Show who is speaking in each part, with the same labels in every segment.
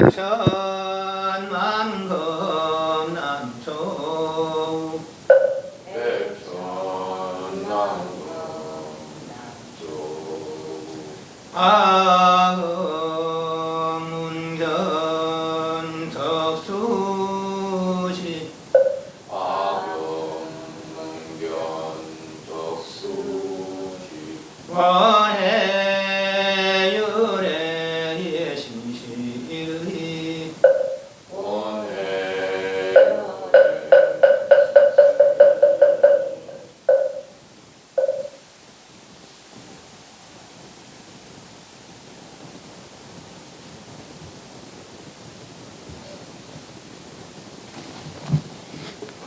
Speaker 1: 백천만금 남초 아음문견 덕수시 원해유래 예심시의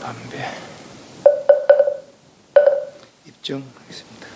Speaker 1: 담배 입증하겠습니다.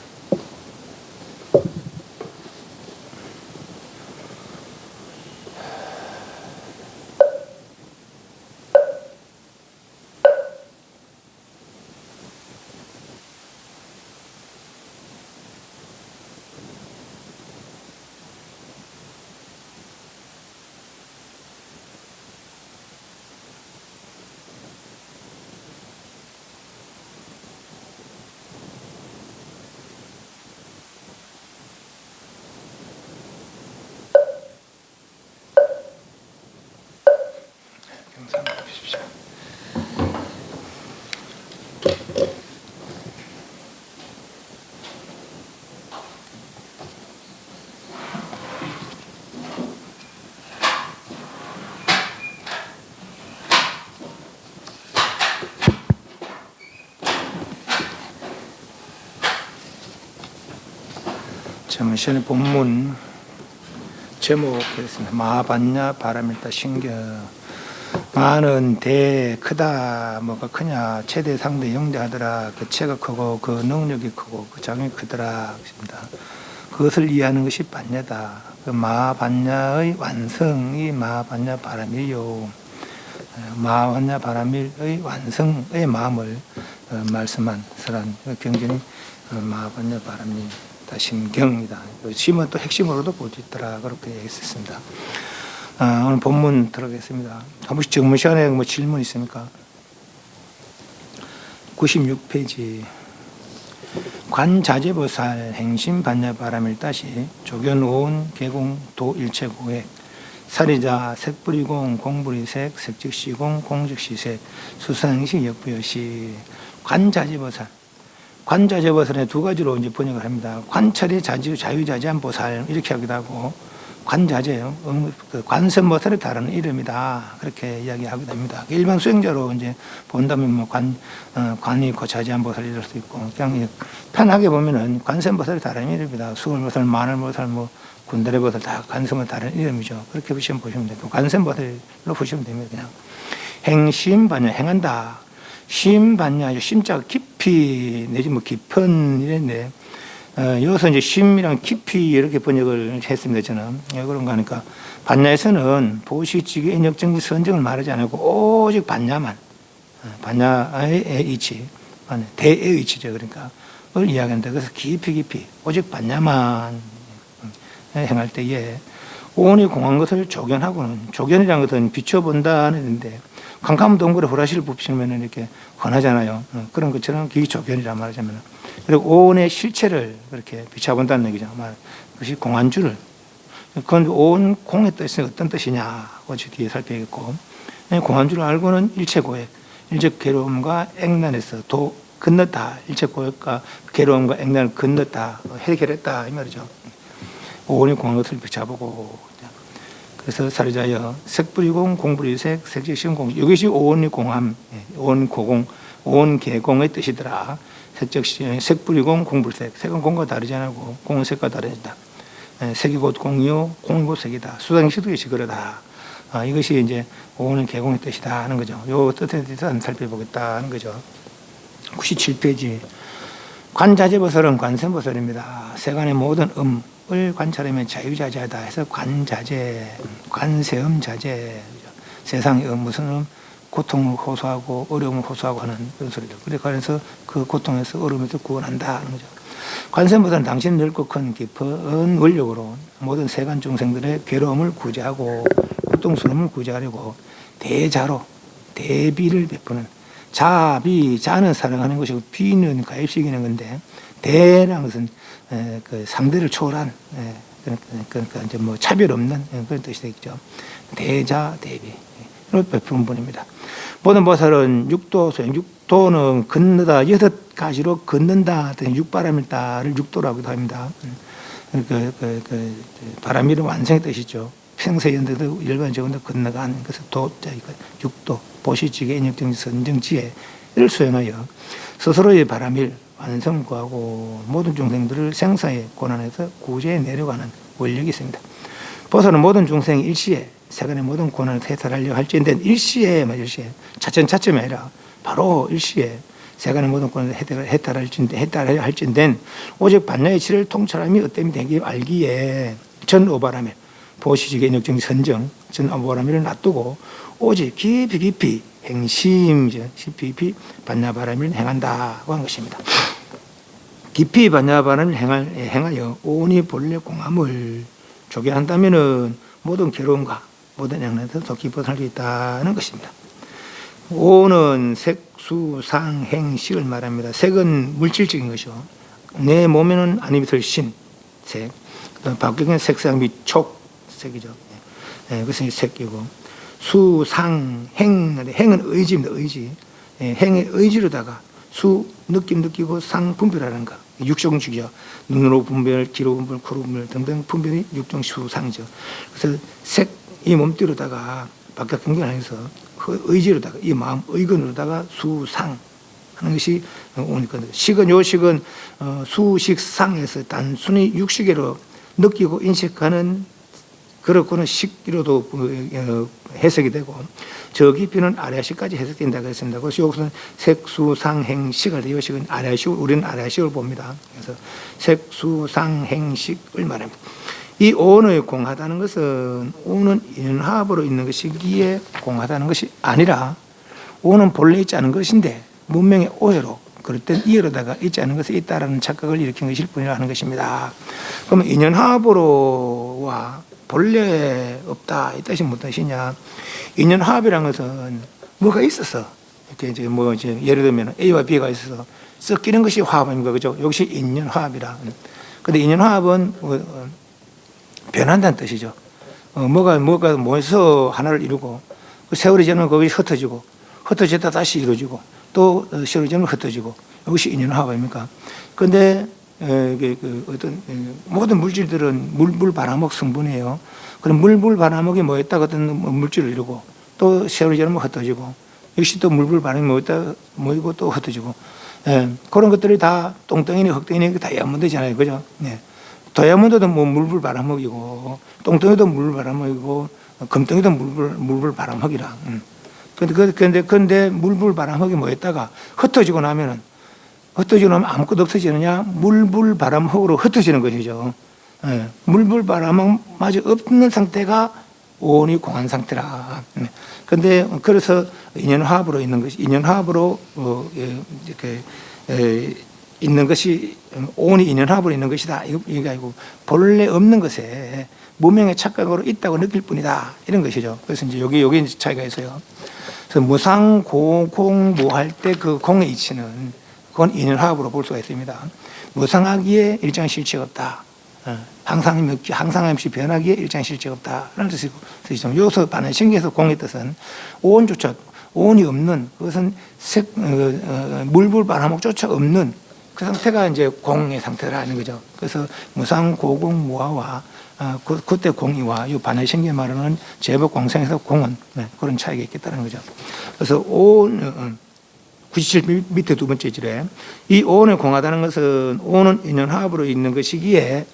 Speaker 1: 영상 보십시오. 자, 시간에 본문 제목 했습니다. 마반야 바람일다 신겨. 마는 대 크다 뭐가 크냐 최대 상대 영대하더라. 그 체가 크고 그 능력이 크고 그 장이 크더라. 그것을 이해하는 것이 반야다. 그 마반야의 완성이 마반야 바람일요. 마반야 바람일의 완성의 마음을 말씀한 설한 경전이 마반야 바람일 신경이다. 심은 또 핵심으로도 볼 수 있더라. 그렇게 얘기했습니다. 오늘 본문 들어가겠습니다. 한 번씩 정문 시간에 뭐 질문 있습니까? 96페이지. 관자재보살 행심반야바람일다시 조견오온 개공도 일체고액 사리자 색불이공 공불이색 색즉시공 공즉시색 수상식 역부여시. 관자재보살. 관자재보살의 두 가지로 이제 번역을 합니다. 관철이 자유자재한 보살 이렇게 하기도 하고 관자재요. 관세음보살에 다른 이름이다. 그렇게 이야기하게 됩니다. 일반 수행자로 이제 본다면 뭐 관이 있고 자재한 보살 이럴 수도 있고 그냥 편하게 보면은 관세음보살이 다른 이름이다. 수월보살, 만월보살, 뭐 군대레보살 다 관세음은 다른 이름이죠. 그렇게 보시면 됩니다. 관세음보살로 보시면 됩니다. 그냥 행심반야 행한다. 심반야 심자가 깊이 내지 뭐 깊은 이랬는데 여기서 이제 심이랑 깊이 이렇게 번역을 했습니다. 저는 그런가 하니까 반야에서는 보시직의 인역정지 선정을 말하지 않고 오직 반야만 반야의 이치 대의 이치죠. 그러니까 그걸 이야기한다. 그래서 깊이 오직 반야만 행할 때에 오온이 공한 것을 조견하고는 조견이라는 것은 비춰본다는 뜻인데 캄캄한 동굴에 후라시를 부피면 이렇게 헌하잖아요. 그런 것처럼 그게 조견이란 말이자면 그리고 오온의 실체를 그렇게 비춰본다는 얘기죠. 그것이 공한주를 그건 오온 공의 뜻이 어떤 뜻이냐 어제 뒤에 살펴야겠고 공한주를 알고는 일체고액 일적 괴로움과 액난에서 도 건넜다. 일체고액과 괴로움과 액난을 건넜다. 해결했다 이 말이죠. 오온이 공한 것을 비춰보고 그래서 사리자여 색불이공 공불이색 색즉시공 이것이 오온이 공함 오온 고공 오온 개공의 뜻이더라. 색불이공 공불색 색은 공과 다르지 않고 공은 색과 다르다. 색이 곧 공이요 공이 곧 색이다. 수상시도 이것이 그러다. 이것이 이제 오온은 개공의 뜻이다 하는 거죠. 요 뜻에 대해서 한번 살펴보겠다 하는 거죠. 97페이지. 관자재보살은 관세음보살입니다. 세간의 모든 음을 관찰하면 자유자재하다 해서 관자재, 관세음자재. 세상의 무슨 고통을 호소하고 어려움을 호소하고 하는 그런 소리죠. 그래서 그 고통에서 어려움에서 구원한다 하는 거죠. 관세음보살은 당신 넓고 큰 깊은 원력으로 모든 세간 중생들의 괴로움을 구제하고 활동스러움을 구제하려고 대자로 대비를 베푸는 자는 사랑하는 것이고 비는 가입시키는 건데 대라는 것은 그 상대를 초월한 그러니까 이제 뭐 차별 없는 그런 뜻이 되겠죠. 대자 대비로 베푸는 분입니다. 모든 보살은 육도 소용, 육도는 건너다 6가지로 걷는다 등 육바람일 따를 육도라고도 합니다. 바람이는 완성의 뜻이죠. 생사연대도 일반적으로 건너간 것을 도자 육도 보시지계 인역정 선정지혜를 수행하여 스스로의 바람일 완성 구하고 모든 중생들을 생사의 고난에서 구제해 내려가는 원력이 있습니다. 보살은 모든 중생이 일시에 세간의 모든 고난을 해탈하려 할지인데 일시에 차츰차츰이 아니라 바로 일시에 세간의 모든 고난을 해탈하려 할지인데 오직 반야의 질을 통찰함이 어땜이 되기 알기에 전 오바라밀 보시지계 인역정 선정 전 오바라밀을 놔두고 오직 깊이 깊이 반야바람을 행한다고 한 것입니다. 깊이 반야바람을 행하여 오온이 본래 공함을 조개한다면은 모든 괴로움과 모든 양에서 더 깊어 살 수 있다는 것입니다. 오온은 색, 수, 상, 행, 식을 말합니다. 색은 물질적인 것이요. 내 몸에는 아님이 들 신, 색. 바뀌는 색상 및 촉, 색이죠. 그것이 색이고. 수, 상, 행은 의지입니다. 의지. 행의 의지로다가 수, 느끼고 상, 분별하는 것. 육종식이죠. 눈으로 분별, 귀로 분별, 코로 분별 등등 분별이 육종수상이죠. 그래서 색, 이 몸띠로다가 바깥 경계를 해서 의지로다가 이 마음, 의근으로다가 수상 하는 것이 오니까 식은 요식은 수식상에서 단순히 육식으로 느끼고 인식하는 그렇고는 식기로도 해석이 되고 저 깊이는 아래식까지 해석된다고 했습니다. 그래서 여기서는 색수상행식을 요식은 아래식 우리는 아래식을 봅니다. 그래서 색수상행식을 말합니다. 이 오온의 공하다는 것은 오온은 인연화합으로 있는 것이기에 공하다는 것이 아니라 오온은 본래 있지 않은 것인데 문명의 오해로 그럴 땐 이해로다가 있지 않은 것이 있다라는 착각을 일으킨 것일 뿐이라 하는 것입니다. 그러면 인연화합으로와 본래 없다 이 뜻이 무슨 뜻이냐? 인연화합이라는 것은 뭐가 있어서 이렇게 이제 뭐 이제 예를 들면 A와 B가 있어서 섞이는 것이 화합입니까, 그죠? 이것이 인연화합이라. 근데 인연화합은 변한다는 뜻이죠. 뭐가 모여서 하나를 이루고 세월이 지나면 거기 흩어지고 흩어졌다 다시 이루어지고 또 세월이 지나면 흩어지고 이것이 인연화합입니까? 그런데 어떤 모든 물질들은 물불 바람목 성분이에요. 그럼 물불 바람목이 모였다가 어떤 물질을 이루고 또 세월이 지나면 흩어지고 역시 또 물불 바람이 모이고 또 흩어지고 그런 것들이 다 똥덩이니 흙덩이니 다이아몬드잖아요, 그죠? 다이아몬드도 뭐 물불 바람목이고 똥덩이도 물불 바람목이고 금덩이도 물불 바람목이라. 근데 물불 바람목이 모였다가 흩어지고 나면 아무것도 없어지느냐? 물불 바람목으로 흩어지는 것이죠. 물불 바람목마저 없는 상태가 오온이 공한 상태라. 근데 그래서 인연화합으로 있는 것이 인연화합으로 이렇게 있는 것이 오온이 인연화합으로 있는 것이다. 이게 아니고 본래 없는 것에 무명의 착각으로 있다고 느낄 뿐이다. 이런 것이죠. 그래서 이제 여기 차이가 있어요. 그래서 무상 고공 무할 때 그 공의 이치는 그건 인연화합으로 볼 수가 있습니다. 무상하기에 일정 실체가 없다. 항상 없이 변하기에 일정 실체가 없다라는 뜻이죠. 여기서 반야신경에서 공의 뜻은 오온조차 오온이 없는 그것은 물불 바람목조차 없는 그 상태가 이제 공의 상태라는 거죠. 그래서 무상 고공 무화와 그때 공이와 이 반야신경 말하는 제법 공생에서 공은 그런 차이가 있겠다는 거죠. 그래서 오온 97 밑에 두 번째 질에 이 오온을 공하다는 것은 오온은 인연화합으로 있는 것이기에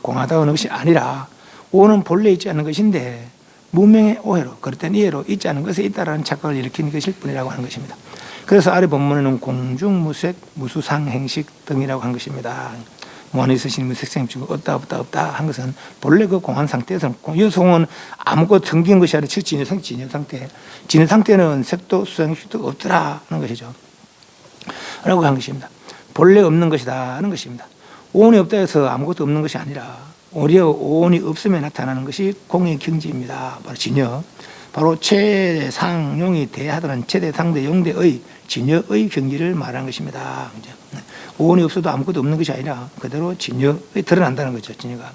Speaker 1: 공하다고 하는 것이 아니라 오온은 본래 있지 않는 것인데 무명의 오해로 그렇다는 이해로 있지 않은 것에 있다라는 착각을 일으키는 것일 뿐이라고 하는 것입니다. 그래서 아래 본문에는 공중무색 무수상행식 등이라고 한 것입니다. 무한에 있으신 무색생집이 없다 한 것은 본래 그 공한 상태에서는 여성은 아무것도 등기한 것이 아니라 진여 상태. 진여 상태는 색도 수상식도 없더라 하는 것이죠. 라고 한 것입니다. 본래 없는 것이다 하는 것입니다. 오온이 없다 해서 아무것도 없는 것이 아니라 오히려 오온이 없으면 나타나는 것이 공의 경지입니다. 바로 진여. 바로 최상용이 대하다는 최대상대 용대의 진여의 경지를 말하는 것입니다. 오온이 없어도 아무것도 없는 것이 아니라 그대로 진여에 드러난다는 거죠. 진여가.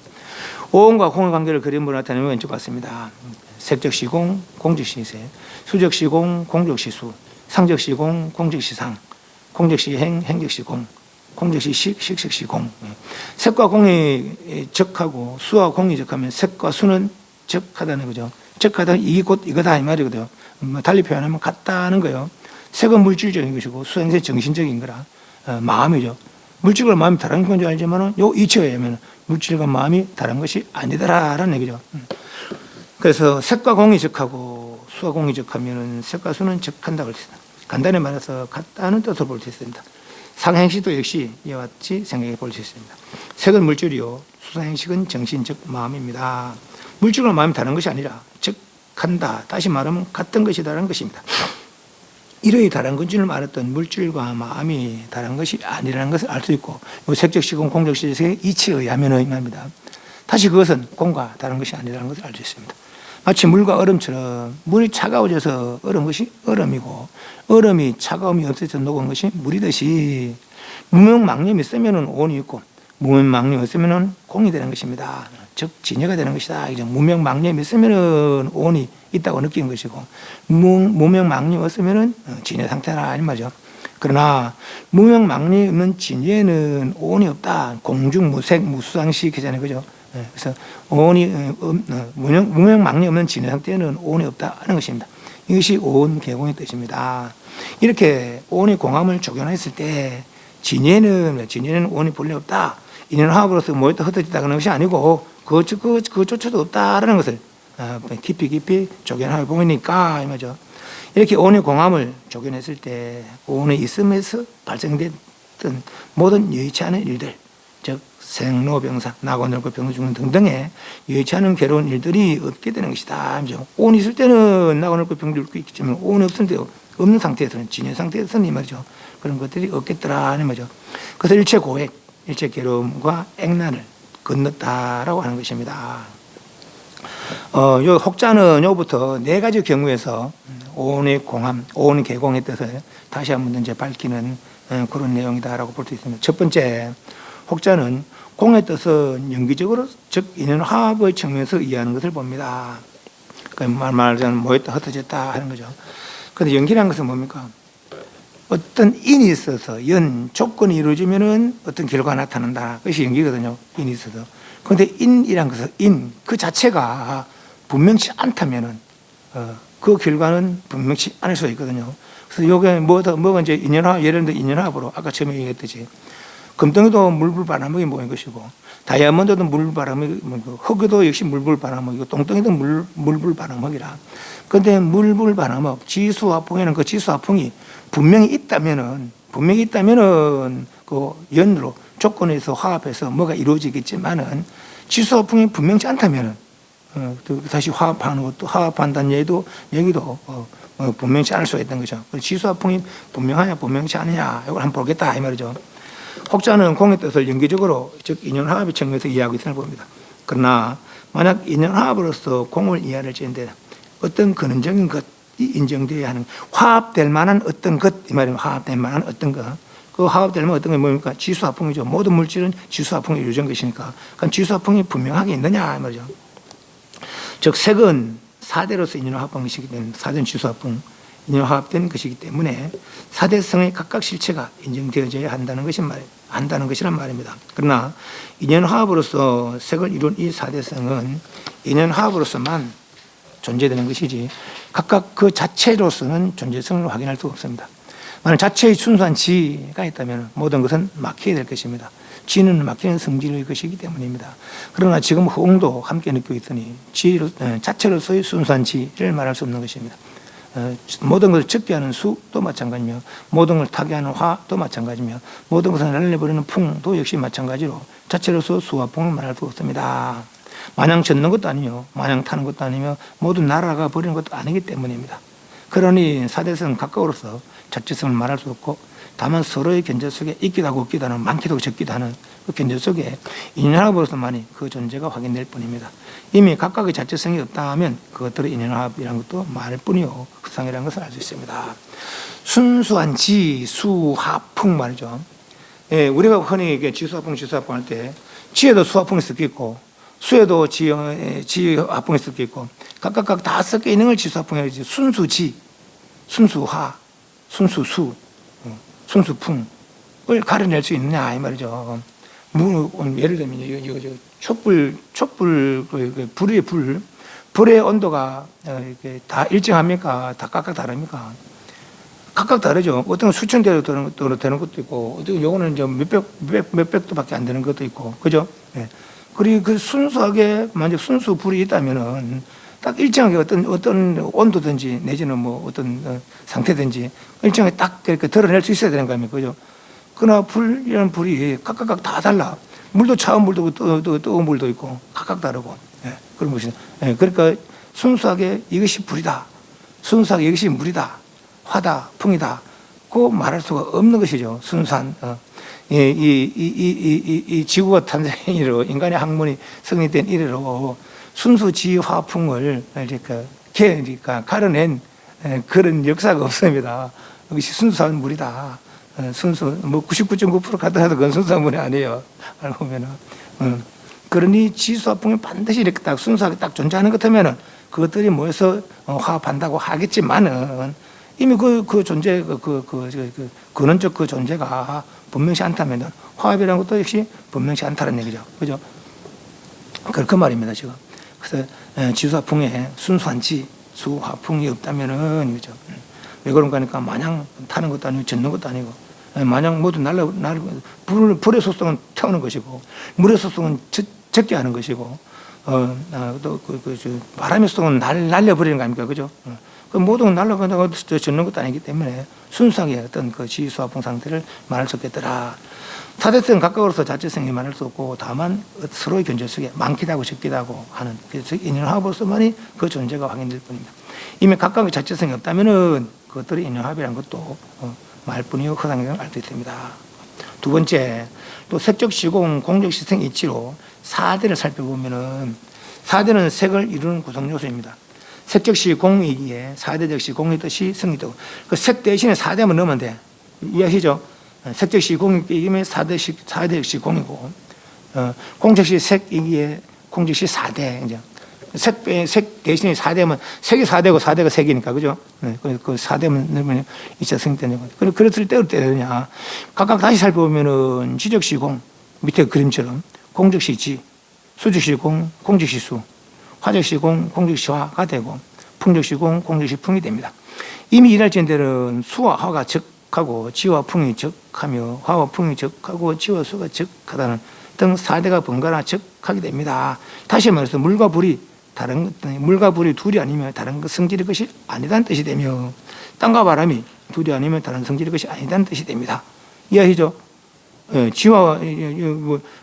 Speaker 1: 오온과 공의 관계를 그림으로 나타내면 왼쪽 같습니다. 색적 시공, 공적 시세, 수적 시공, 공적 시수, 상적 시공, 공적 시상, 공적 시행, 행적 시공, 공적 시식, 식적 시공. 색과 공이 적하고 수와 공이 적하면 색과 수는 적하다는 거죠. 적하다 이게 곧 이거다 이 말이거든요. 달리 표현하면 같다는 거예요. 색은 물질적인 것이고 수행은 정신적인 거라 마음이죠. 물질과 마음이 다른 건 줄 알지만은 요 이치에 의하면 물질과 마음이 다른 것이 아니더라라는 얘기죠. 그래서 색과 공이 적하고 수와 공이 적하면은 색과 수는 적한다고 할 수 있습니다. 간단히 말해서 같다는 뜻으로 볼 수 있습니다. 상행식도 역시 이와 같이 생각해 볼 수 있습니다. 색은 물질이요, 수상행식은 정신적 마음입니다. 물질과 마음이 다른 것이 아니라 적한다, 다시 말하면 같은 것이다라는 것입니다. 이러히 다른 건지를 말했던 물질과 마음이 다른 것이 아니라는 것을 알 수 있고, 색적 시공, 공적 시색의 이치에 의하면 의미합니다. 다시 그것은 공과 다른 것이 아니라는 것을 알 수 있습니다. 마치 물과 얼음처럼 물이 차가워져서 얼은 것이 얼음이고 얼음이 차가움이 없어져서 녹은 것이 물이듯이 무명망념이 있으면 오온이 있고 무명망념이 없으면 공이 되는 것입니다. 즉 진여가 되는 것이다. 무명망념이 있으면 오온이 있다고 느끼는 것이고 무명망념이 없으면 진여 상태라 이 말이죠. 그러나 무명망념이 없는 진여에는 오온이 없다. 공중무색 무수상식 하잖아요. 그죠? 그래서 오온이 무명망념이 없는 진여 상태에는 오온이 없다 하는 것입니다. 이것이 오온 개공의 뜻입니다. 이렇게 오온의 공함을 적용했을 때 진여에는 오온이 본래 없다. 인연 화합으로서 모였다 흩어지다 그런 것이 아니고 그것조차도 없다라는 것을 깊이 적용해 보니까 이 말이죠. 이렇게 오온의 공함을 적용했을 때 오온의 있음에서 발생됐던 모든 여의치 않은 일들, 즉 생로병사, 나고 늙고 병 죽는 등등의 여의치 않은 괴로운 일들이 없게 되는 것이다. 오온이 있을 때는 나고 늙고 병 죽고 있겠지만 오온이 없는 상태에서는 진여 상태에서는 이 말이죠. 그런 것들이 없겠더라 이 말이죠. 그래서 일체 고액, 일체 괴로움과 액난을 건넜다라고 하는 것입니다. 요 혹자는 요부터 네 가지 경우에서 오온의 공함, 오온의 개공의 뜻을 다시 한번 이제 밝히는 그런 내용이다라고 볼 수 있습니다. 첫 번째, 혹자는 공의 뜻은 연기적으로 즉 인연 화합의 측면에서 이해하는 것을 봅니다. 그러니까 말하자면 모였다 흩어졌다 하는 거죠. 그런데 연기라는 것은 뭡니까? 어떤 인이 있어서 조건이 이루어지면은 어떤 결과가 나타난다. 그것이 연기거든요. 인이 있어서. 그런데 인이란 것은 그 자체가 분명치 않다면은 그 결과는 분명치 않을 수가 있거든요. 그래서 요게 뭐가 이제 인연화, 예를 들어 인연화합으로 아까 처음에 얘기했듯이 금덩이도 물불 바람막이 모인 것이고 다이아몬드도 물불 바람막이 모이고 흙도 역시 물불 바람막이고 똥덩이도 물불 바람막이라. 그런데 물불 바람막 지수화풍에는 그 지수화풍이 분명히 있다면은 그 연으로 조건에서 화합해서 뭐가 이루어지겠지만은 지수화풍이 분명치 않다면은 다시 화합한다는 얘기도 분명치 않을 수가 있다는 거죠. 지수화풍이 분명하냐 분명치 않느냐 이걸 한번 보겠다 이 말이죠. 혹자는 공의 뜻을 연기적으로 즉 인연화합의 측면에서 이해하고 있음을 봅니다. 그러나 만약 인연화합으로서 공을 이해할 때인데 어떤 근원적인 것이 인정되어야 하는 화합될 만한 어떤 것 이 말이면 화합될 만한 어떤 것 그 화합될 만한 어떤 게 뭡니까? 지수화풍이죠. 모든 물질은 지수화풍이 이루어진 것이니까 그럼 지수화풍이 분명하게 있느냐 이 말이죠. 즉 색은 사대로서 인연화합한 것이기 때문에 사대는 지수화풍 인연화합된 것이기 때문에 사대성의 각각 실체가 인정되어져야 한다는 것이란 말입니다. 그러나 인연화합으로서 색을 이룬 이 사대성은 인연화합으로서만 존재되는 것이지 각각 그 자체로서는 존재성을 확인할 수가 없습니다. 만약 자체의 순수한 지가 있다면 모든 것은 막혀야 될 것입니다. 지는 막히는 성질의 것이기 때문입니다. 그러나 지금 허공도 함께 느끼고 있으니 자체로서의 순수한 지를 말할 수 없는 것입니다. 모든 것을 적게 하는 수도 마찬가지며 모든 것을 타게 하는 화도 마찬가지며 모든 것을 날려버리는 풍도 역시 마찬가지로 자체로서 수와 풍을 말할 수 없습니다. 마냥 젓는 것도 아니며 마냥 타는 것도 아니며 모두 날아가 버리는 것도 아니기 때문입니다. 그러니 사대성은 가까워서 자체성을 말할 수 없고 다만 서로의 견제 속에 있기도 하고 없기도 하는, 많기도 하고 적기도 하는 그 견제 속에 인연합으로서만이 그 존재가 확인될 뿐입니다. 이미 각각의 자체성이 없다 하면 그것들의 인연합이라는 것도 말일 뿐이요 흑상이라는 것을 알 수 있습니다. 순수한 지, 수, 하, 풍 말이죠. 예, 우리가 흔히 이게 지수화풍 할 때 지에도 수화풍이 섞여 있고 수에도 지, 화풍이 섞여 있고 각각 다 섞여 있는 걸 지수화풍이라고 하지. 순수지, 순수하, 순수수, 순수풍을 가려낼 수 있느냐 이 말이죠. 예를 들면 이거 촛불 불의 온도가 다 일정합니까? 다 각각 다릅니까? 각각 다르죠. 어떤 건 수천 대로 되는 것도 있고, 어떤 요거는 몇백 도밖에 안 되는 것도 있고, 그죠? 예. 그리고 그 순수하게 만약 순수 불이 있다면은 딱 일정하게 어떤 온도든지 내지는 뭐 어떤 상태든지 일정하게 딱 그렇게 드러낼 수 있어야 되는 거 아닙니까? 그죠? 그러나 이런 불이 각각 다 달라. 물도 차가운 물도 있고 뜨거운 물도 있고 각각 다르고 예, 그런 것이죠. 예, 그러니까 순수하게 이것이 불이다. 순수하게 이것이 물이다. 화다, 풍이다. 그 말할 수가 없는 것이죠. 순수한 이 지구가 탄생한 이래로 인간의 학문이 성립된 이래로 순수지화풍을 그러니까 가려낸 그런 역사가 없습니다. 이것이 순수한 물이다. 순수 뭐 99.9% 가더라도 그건 순수한 물이 아니에요. 알고 보면은 그러니 지수화풍이 반드시 이렇게 딱 순수하게 딱 존재하는 것 같으면은 그것들이 모여서 화합한다고 하겠지만은 이미 그 존재 근원적 그 존재가 분명치 않다면은 화합이라는 것도 역시 분명치 않다는 얘기죠. 그죠? 그 말입니다 지금. 그래서 지수화풍에 순수한 지수화풍이 없다면은 그죠? 왜 그런가 하니까 마냥 타는 것도 아니고 젓는 것도 아니고 마냥 모두 불의 속성은 태우는 것이고 물의 속성은 적게 하는 것이고 또 바람의 속성은 날려버리는 거 아닙니까? 그죠? 그 모든 날려버린다고 젓는 것도 아니기 때문에 순수하게 어떤 그 지수화풍 상태를 말할 수 없겠더라. 사대성은 각각으로서 자체성이 말할 수 없고 다만 서로의 견제 속에 많기도 하고 적기도 하고 하는 그래서 인연합으로서만이 그 존재가 확인될 뿐입니다. 이미 각각의 자체성이 없다면은 그것들이 인연합이라는 것도 말뿐이요 허상이라는 알 수 있습니다. 두 번째, 또 색적 시공, 공적 시생 이치로 4대를 살펴보면은 4대는 색을 이루는 구성 요소입니다. 색적 시공이기에 4대적 시공의 뜻이 성립되고 그 색 대신에 4대만 넣으면 돼. 이해하시죠? 색적 시공이기에 4대적 시공이고 공적 시색이기에 공적 시 4대 이제 색 대신에 4대면 색이 4대고 4대가 색이니까 그죠? 그 4대면 넣으면 이차 성립되는 거예요. 그랬을 때 어떻게 되느냐? 각각 다시 살펴보면은 지적 시공 밑에 그림처럼 공적 시지, 수적 시공, 공적 시수, 화적 시공, 공적 시화가 되고 풍적 시공, 공적 시풍이 됩니다. 이미 일할진들은 수와 화가 적하고 지와 풍이 적하며 화와 풍이 적하고 지와 수가 적하다는 등 4대가 번갈아 적하게 됩니다. 다시 말해서 물과 불이 둘이 아니면 다른 성질의 것이 아니다는 뜻이 되며 땅과 바람이 둘이 아니면 다른 성질의 것이 아니다는 뜻이 됩니다. 이해하시죠?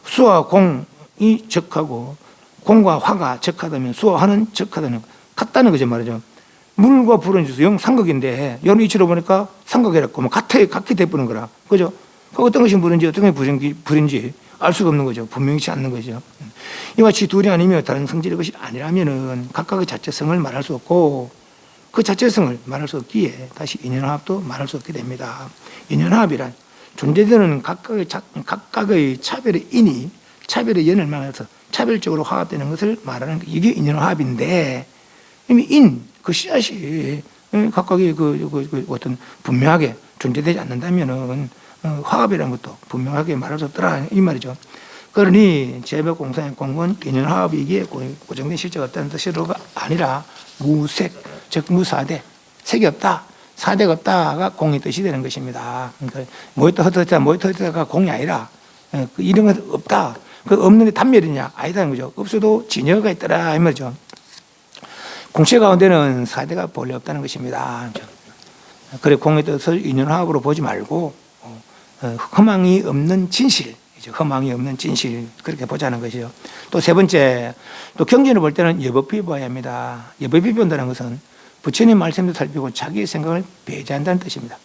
Speaker 1: 수와 공이 적하고 공과 화가 적하다면 수와 화는 적하다는 같다는 거죠 말이죠. 물과 불은 영 삼각인데 이런 이치로 보니까 삼각이라고 뭐 같게 돼버리는 거라. 그죠? 어떤 것이 물인지 어떤 것이 불인지 알 수가 없는 거죠. 분명치 않는 거죠. 이와 같이 둘이 아니면 다른 성질의 것이 아니라면은 각각의 자체성을 말할 수 없고 그 자체성을 말할 수 없기에 다시 인연합도 말할 수 없게 됩니다. 인연합이란 존재되는 각각의 차별의 인이 차별의 연을 말해서 차별적으로 화합되는 것을 말하는 이게 인연합인데 이미 그 씨앗이 각각의 어떤 분명하게 존재되지 않는다면은 화합이라는 것도 분명하게 말할 수 없더라 이 말이죠. 그러니 제백공사의 공은 인연화합이기에 고정된 실제가 없다는 뜻으로가 아니라 무색, 즉 무사대, 색이 없다, 사대가 없다가 공의 뜻이 되는 것입니다. 그러니까 모였다 흩어졌다 모였다 흩어졌다가 공이 아니라 이런 것 없다. 그 없는 게 단멸이냐? 아니다는 거죠. 없어도 진여가 있더라 이 말이죠. 공체 가운데는 사대가 본래 없다는 것입니다. 그래 공의 뜻을 인연화합으로 보지 말고 허망이 없는 진실, 허망이 없는 진실 그렇게 보자는 것이죠. 또 세 번째, 또 경전을 볼 때는 여법히 봐야 합니다. 여법히 본다는 것은 부처님 말씀도 살피고 자기의 생각을 배제한다는 뜻입니다.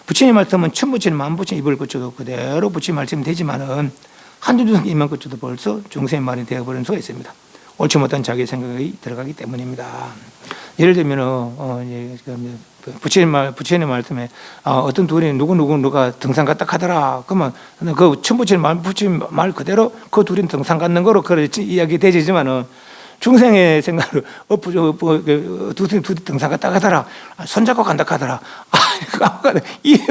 Speaker 1: 부처님 말씀은 천부처님 만부처님 입을 거쳐도 그대로 부처님 말씀이 되지만은 한두 두 입만 거쳐도 벌써 중생의 말이 되어버리는 수가 있습니다. 옳지 못한 자기 생각이 들어가기 때문입니다. 예를 들면 부처님 말씀에 어떤 둘이 누가 등산 갔다 하더라. 그러면 그 천부처님 말 부처님 말 그대로 그 둘이 등산 갔는 거로 그렇지 이야기 되지만은 중생의 생각으로 둘이 등산 갔다 가더라. 손잡고 간다 하더라. 이게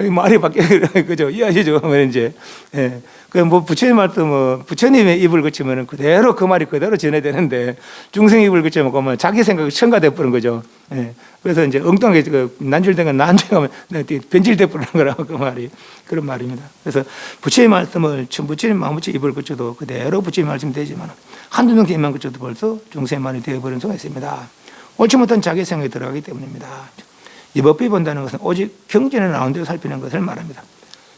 Speaker 1: 말이 바뀌어. 그죠? 이해하시죠? 이제. 예. 부처님 말씀은 부처님의 입을 거치면 그대로 그 말이 그대로 전해야 되는데 중생 입을 거치면 자기 생각이 첨가돼 버린 거죠. 예. 그래서 이제 엉뚱하게 난줄된 건 난줄하면 변질돼 버리는 거라고 그 말이 그런 말입니다. 그래서 부처님 말씀을 부처님 마음부처 입을 거쳐도 그대로 부처님 말씀이 되지만 한두 명씩 입만 거쳐도 벌써 중생의 말이 되어버리는 수가 있습니다. 옳지 못한 자기 생각이 들어가기 때문입니다. 이 법비 본다는 것은 오직 경전에 나온 대로 살피는 것을 말합니다.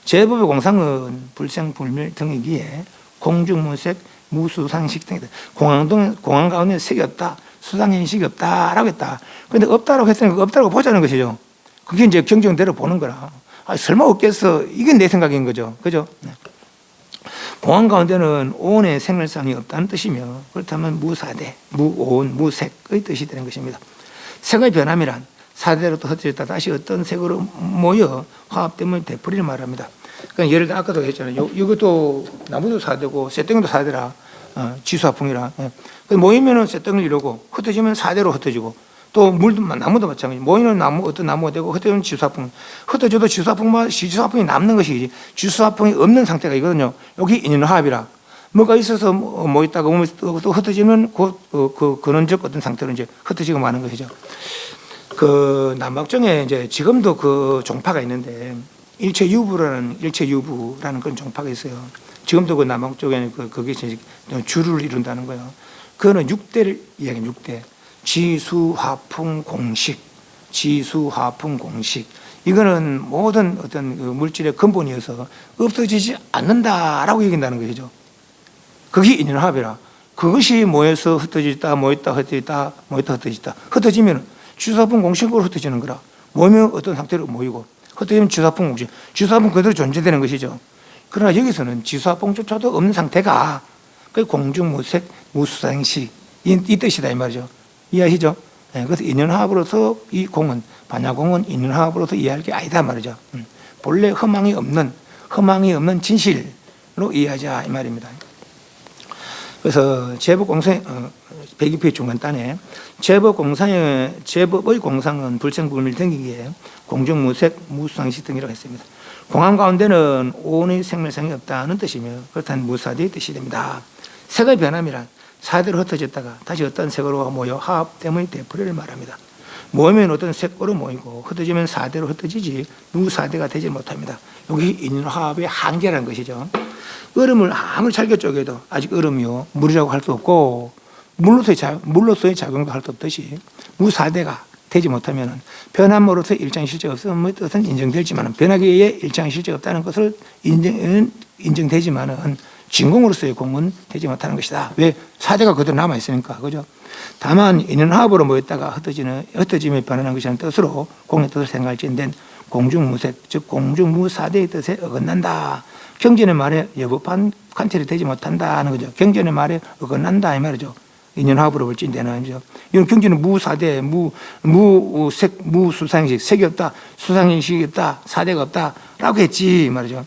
Speaker 1: 제법의 공상은 불생불멸 등이기에 공중무색 무수상식 등이다. 공항 가운데 색이 없다. 수상현식이 없다라고 했다. 그런데 없다라고 했으니까 없다라고 보자는 것이죠. 그게 이제 경전대로 보는 거라. 설마 없겠어. 이게 내 생각인 거죠. 그죠? 네. 공항 가운데는 오온의 생멸상이 없다는 뜻이며 그렇다면 무사대, 무오온, 무색의 뜻이 되는 것입니다. 색의 변함이란 사대로 또 흩어졌다 다시 어떤 색으로 모여 화합됨을 되풀이를 말합니다. 그러니까 예를 들어 아까도 했잖아요. 이것도 나무도 사대고 쇠덩이도 사대라. 지수화풍이라. 모이면은 쇠덩이를 이루고 흩어지면 사대로 흩어지고 또 물도 나무도 마찬가지. 모이는 나무 어떤 나무가 되고 흩어지면 지수화풍. 흩어져도 지수화풍이 남는 것이지 지수화풍이 없는 상태가 있거든요. 여기 인연화합이라. 뭐가 있어서 모였다가 또 흩어지면 그 근원적 어떤 상태로 이제 흩어지고 마는 것이죠. 그 남북중에 이제 지금도 그 종파가 있는데 일체유부라는 그런 종파가 있어요. 지금도 그 남북 쪽에는 그게 주를 이룬다는 거예요. 그거는 6대를 이야기해요. 6대. 지수화풍 공식. 이거는 모든 어떤 그 물질의 근본이어서 없어지지 않는다라고 얘기한다는 것이죠. 그게 인연합이라. 그것이 모여서 흩어지다, 모였다, 흩어지다, 모였다, 흩어지다. 흩어지면 지수화풍 공식으로 흩어지는 거라. 모이면 어떤 상태로 모이고 흩어지면 지수화풍 공식. 지수화풍 그대로 존재되는 것이죠. 그러나 여기서는 지수화풍조차도 없는 상태가 그 공중무색 무수상식 이 뜻이다 이 말이죠. 이해하시죠? 네, 그래서 인연화합으로서 이 공은 반야공은 인연화합으로서 이해할 게 아니다 말이죠. 본래 허망이 없는 진실로 이해하자 이 말입니다. 그래서 제법공상 102페이지 중간단에 제법의 공상은 불생불멸 등이기에 공중무색 무수상식 등이라고 했습니다. 공항 가운데는 오온의 생멸상이 없다는 뜻이며 그렇다면 무사대의 뜻이 됩니다. 색의 변함이란 사대로 흩어졌다가 다시 어떤 색으로 모여 화합됨의 되풀이를 말합니다. 모이면 어떤 색으로 모이고 흩어지면 사대로 흩어지지 무사대가 되지 못합니다. 여기 인연화합의 한계라는 것이죠. 얼음을 아무리 잘게 쪼개도 아직 얼음이요 물이라고 할 수 없고 물로서의 작용도 할 수 없듯이 무사대가 되지 못하면 변함으로서 일장실제가 없음의 뜻은 인정되지만 변하기에 의해 일장실제가 없다는 것을 인정되지만은 진공으로서의 공은 되지 못하는 것이다. 왜? 사대가 그대로 남아있으니까. 그죠? 다만 인연화합으로 모였다가 흩어짐에 변하는 것이라는 뜻으로 공의 뜻을 생각할지인된 공중무색, 즉 공중무사대의 뜻에 어긋난다. 경전의 말에 여법한 관철이 되지 못한다는 거죠. 경전의 말에 어긋난다 이 말이죠. 인연화합으로 볼진대는 이건 경전은 무사대, 무색, 무수상식, 색이 없다, 수상식이 없다, 사대가 없다라고 했지 이 말이죠.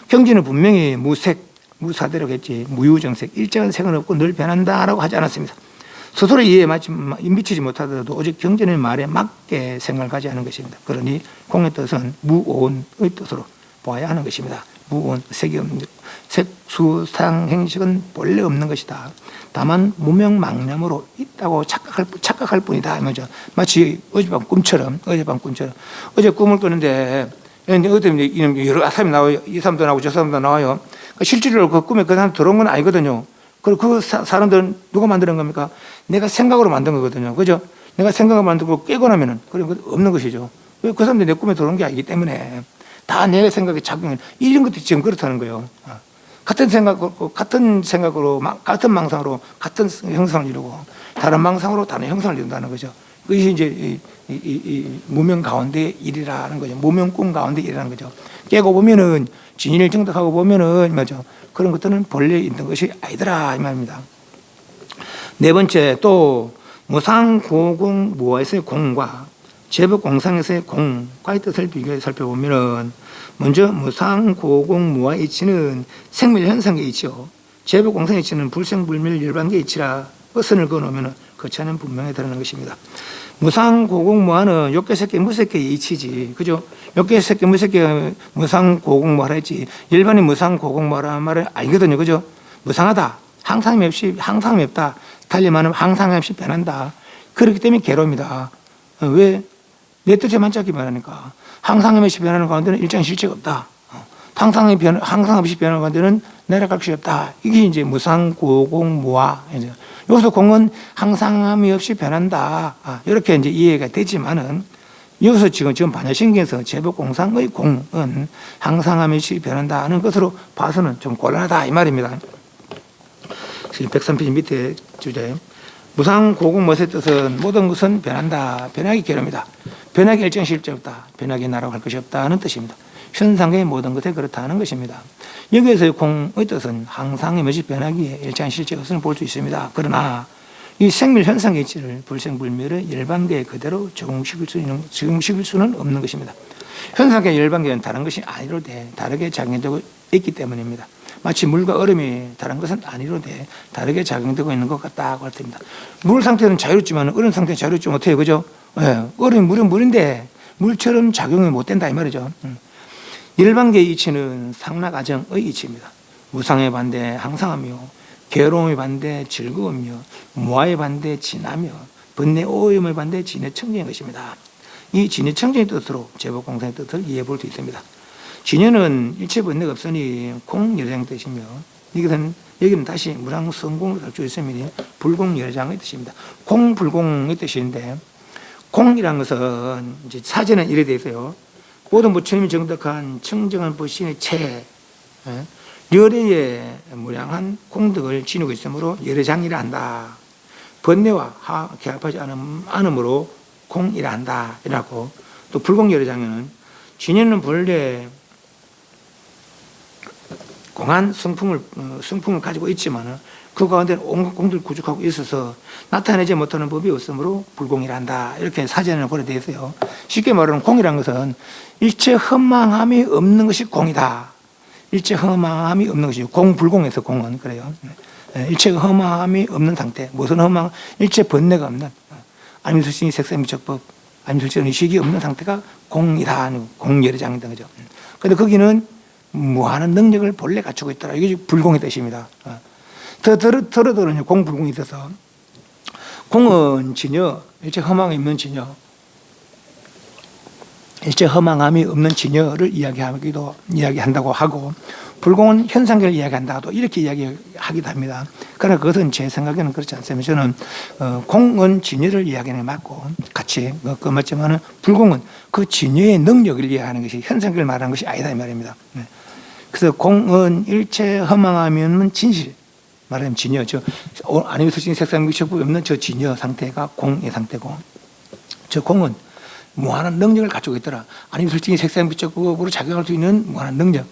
Speaker 1: 경전은 분명히 무색, 무사대라고 했지 무유정색, 일정한 색은 없고 늘 변한다라고 하지 않았습니다. 스스로 이해에 미치지 못하더라도 오직 경전의 말에 맞게 생각을 가져야 하는 것입니다. 그러니 공의 뜻은 무오온의 뜻으로 보아야 하는 것입니다. 무온, 색이 없는 색수상 행식은 본래 없는 것이다. 다만 무명망념으로 있다고 착각할 뿐이다. 마치 어젯밤 꿈처럼 어제 꿈을 꾸는데 여러 사람이 나와요. 이 사람도 나오고 저 사람도 나와요. 실제로 그 꿈에 그 사람 들어온 건 아니거든요. 그 사람들은 누가 만드는 겁니까? 내가 생각으로 만든 거거든요. 그죠? 내가 생각을 만들고 깨고 나면은 그런 거 없는 것이죠. 그 사람들이 내 꿈에 들어온 게 아니기 때문에 다 내 생각에 작용해. 이런 것도 지금 그렇다는 거예요. 같은 생각으로, 같은 망상으로 같은 형상을 이루고 다른 망상으로 다른 형상을 이룬다는 거죠. 그것이 이제 이 무명 가운데 일이라는 거죠. 무명꾼 가운데 일이라는 거죠. 깨고 보면은 진리를 정득하고 보면은 뭐죠? 그런 것들은 본래 있는 것이 아니더라 이 말입니다. 네 번째 또 무상고공무화에서의 공과 제법공상에서의 공과의 뜻을 비교해 살펴보면은 먼저 무상고공무화의 이치는 생멸현상의 이치요. 제법공상의 이치는 불생불멸 열반계의 이치라 선을 그어놓으면 그 차는 분명히 드러나는 것입니다. 무상고공무화는 욕계색계 무색계의 이치지, 그죠? 욕계색계 무색계 무상고공무화라 했지. 일반인 무상고공무화라는 말을 알거든요, 그죠? 무상하다, 항상이 없이 항상이 없다, 달리 말하면 항상이 없이 변한다. 그렇기 때문에 괴로움이다. 왜? 내 뜻에 맞지 말하니까. 항상이 없이 변하는 가운데는 일정 실체가 없다. 항상 없이 변하는 가운데는 내려갈 것이 없다. 이게 이제 무상고공무화. 여기서 공은 항상함이 없이 변한다. 이렇게 이제 이해가 되지만은 여기서 지금 반야신경에서 제법공상의 공은 항상함이 없이 변한다는 것으로 봐서는 좀 곤란하다 이 말입니다. 103페이지 밑에 주제 무상고공무화의 뜻은 모든 것은 변한다. 변하기 괴로움이다. 변하기 일정 실제 없다. 변하기 날아갈 것이 없다는 뜻입니다. 현상의 모든 것에 그렇다는 것입니다. 여기에서의 공의 뜻은 항상의 것이 변하기에 일정 실제 없음을 볼 수 있습니다. 그러나 이 생멸 현상의 이치를 불생불멸의 일반계에 그대로 적용시킬 수는 없는 것입니다. 현상의 일반계는 다른 것이 아니로되 다르게 작용되고 있기 때문입니다. 마치 물과 얼음이 다른 것은 아니로되 다르게 작용되고 있는 것 같다고 할 때입니다. 물 상태는 자유롭지만 얼음 상태는 자유롭지 못해요, 그죠? 물은 물인데 물처럼 작용이 못 된다 이 말이죠. 일반계의 이치는 상락아정의 이치입니다. 무상의 반대 항상하며 괴로움의 반대 즐거움이며 무아의 반대 진하며 번뇌 오염의 반대 진해청정인 것입니다. 이 진해청정의 뜻으로 제법공상의 뜻을 이해해 볼 수 있습니다. 진해는 일체 번뇌가 없으니 공여장 뜻이며 여기는 다시 무랑성공을 갖추고 있으니 불공여장의 뜻입니다. 공불공의 뜻인데 공이라는 것은 이제 사전은 이래 되어 있어요. 모든 부처님이 정덕한 청정한 부신의 체, 열애의 무량한 공덕을 지니고 있으므로 열애장이라 한다. 번뇌와 개합하지 않으므로 공이라 한다. 이라고. 또 불공열애장에는 진해는 본래 공한 성품을 가지고 있지만 그 가운데는 온갖 공들을 구축하고 있어서 나타내지 못하는 법이 없으므로 불공이라 한다. 이렇게 사전에는 그래 되어 있어요. 쉽게 말하면 공이라는 것은 일체 허망함이 없는 것이 공이다. 일체 허망함이 없는 것이죠. 공불공에서 공은 그래요. 일체 허망함이 없는 상태. 무슨 허망? 일체 번뇌가 없는 아니술신이 색상미적법, 아니술신 의식이 없는 상태가 공이다. 공열애장이다. 그죠? 근데 거기는 무한한 능력을 본래 갖추고 있더라. 이게 불공의 뜻입니다. 더러더러 공불공이 있어서 공은 진여, 일체 허망이 없는 진여, 일체 허망함이 없는 진여를 이야기한다고 하고 불공은 현상계를 이야기한다고 이렇게 이야기하기도 합니다. 그러나 그것은 제 생각에는 그렇지 않습니다. 저는 공은 진여를 이야기하는 게 맞고 같이 그 맞지만은 불공은 그 진여의 능력을 이야기하는 것이 현상계를 말하는 것이 아니다 이 말입니다. 그래서 공은 일체 허망함이 없는 진실, 말하자면 진여, 아니면 수신 색상 미적법이 없는 저 진여 상태가 공의 상태고, 저 공은 무한한 능력을 가지고 있더라. 아니면 솔직히 색상 미적법으로 작용할 수 있는 무한한 능력.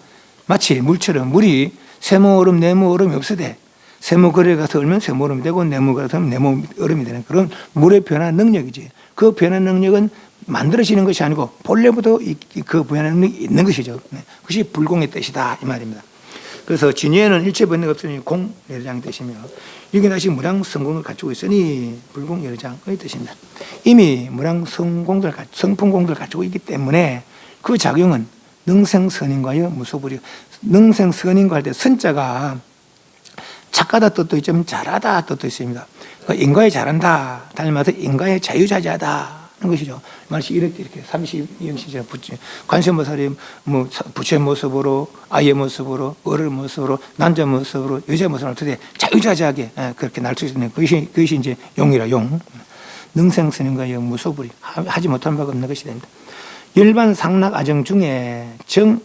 Speaker 1: 마치 물처럼 물이 세모 얼음, 네모 얼음이 없으되 세모 거리에 가서 얼면 세모 얼음이 되고 네모 거리에 가서 네모 얼음이 되는 그런 물의 변화 능력이지. 그 변화 능력은 만들어지는 것이 아니고 본래부터 그 변화 능력이 있는 것이죠. 그것이 불공의 뜻이다 이 말입니다. 그래서 진여에는 일체 번뇌가 없으니 공열애장의 뜻이며 여기 다시 무량성공을 갖추고 있으니 불공열애장의 뜻입니다. 이미 무량성공들, 성품공들을 갖추고 있기 때문에 그 작용은 능생선인과여 무소불이. 능생선인과 할 때 선자가 착하다 뜻도 있지만 잘하다 뜻도 있습니다. 인과에 잘한다, 닮아서 인과에 자유자재하다 하는 것이죠. 말시 이렇게 32형식이죠. 관세음보살이 부처의 모습으로, 아이의 모습으로, 어른의 모습으로, 남자 모습으로, 여자 모습으로 어떻게 자유자재하게 그렇게 날 수 있는 그것이 이제 용이라 용. 능생선인과여 무소불이. 하지 못한 바가 없는 것이 됩니다. 일반 상락 아정 중에 정의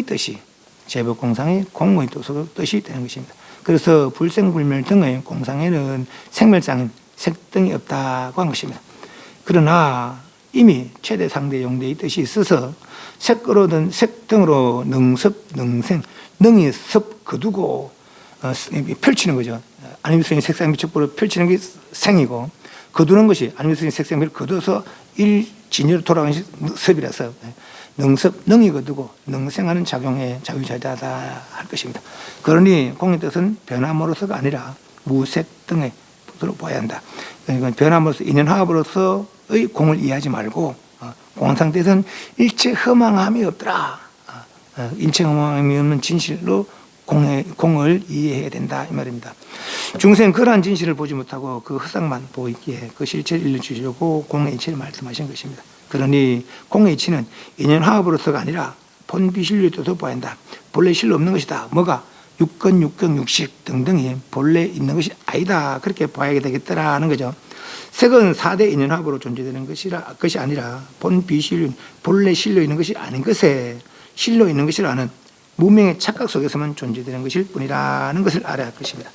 Speaker 1: 뜻이 제법공상의 공의 뜻이 되는 것입니다. 그래서 불생불멸 등의 공상에는 생멸상인 색등이 없다고 한 것입니다. 그러나 이미 최대 상대 용대의 뜻이 있어서 색으로든 색 등으로 능섭 능생, 능이 섭 거두고 펼치는 거죠. 아니면서 색상 미척부로 펼치는 게 생이고, 거두는 것이 아니면서 색상을 거둬서 일진여로 돌아가는 것이 섭이라서 능섭, 능이 거두고 능생하는 작용에 자유자재하다 할 것입니다. 그러니 공의 뜻은 변함으로서가 아니라 무색 등의 뜻으로 보아야 한다. 그러니까 변함으로써 인연화합으로서의 공을 이해하지 말고 공상뜻은 일체 허망함이 없더라. 일체 허망함이 없는 진실로 공을 이해해야 된다 이 말입니다. 중생 그러한 진실을 보지 못하고 그 흑상만 보이기에 그 실체를 일러주시려고 공의 이치를 말씀하신 것입니다. 그러니 공의 이치는 인연화합으로서가 아니라 본비실류의 뜻으로 보아야 한다. 본래 실로 없는 것이다. 뭐가? 육건, 육경, 육식 등등이 본래 있는 것이 아니다. 그렇게 봐야 되겠다라는 거죠. 색은 4대 인연합으로 존재되는 것이 아니라 본비실류, 본래 실로 있는 것이 아닌 것에 실로 있는 것이라는 무명의 착각 속에서만 존재되는 것일 뿐이라는 것을 알아야 할 것입니다.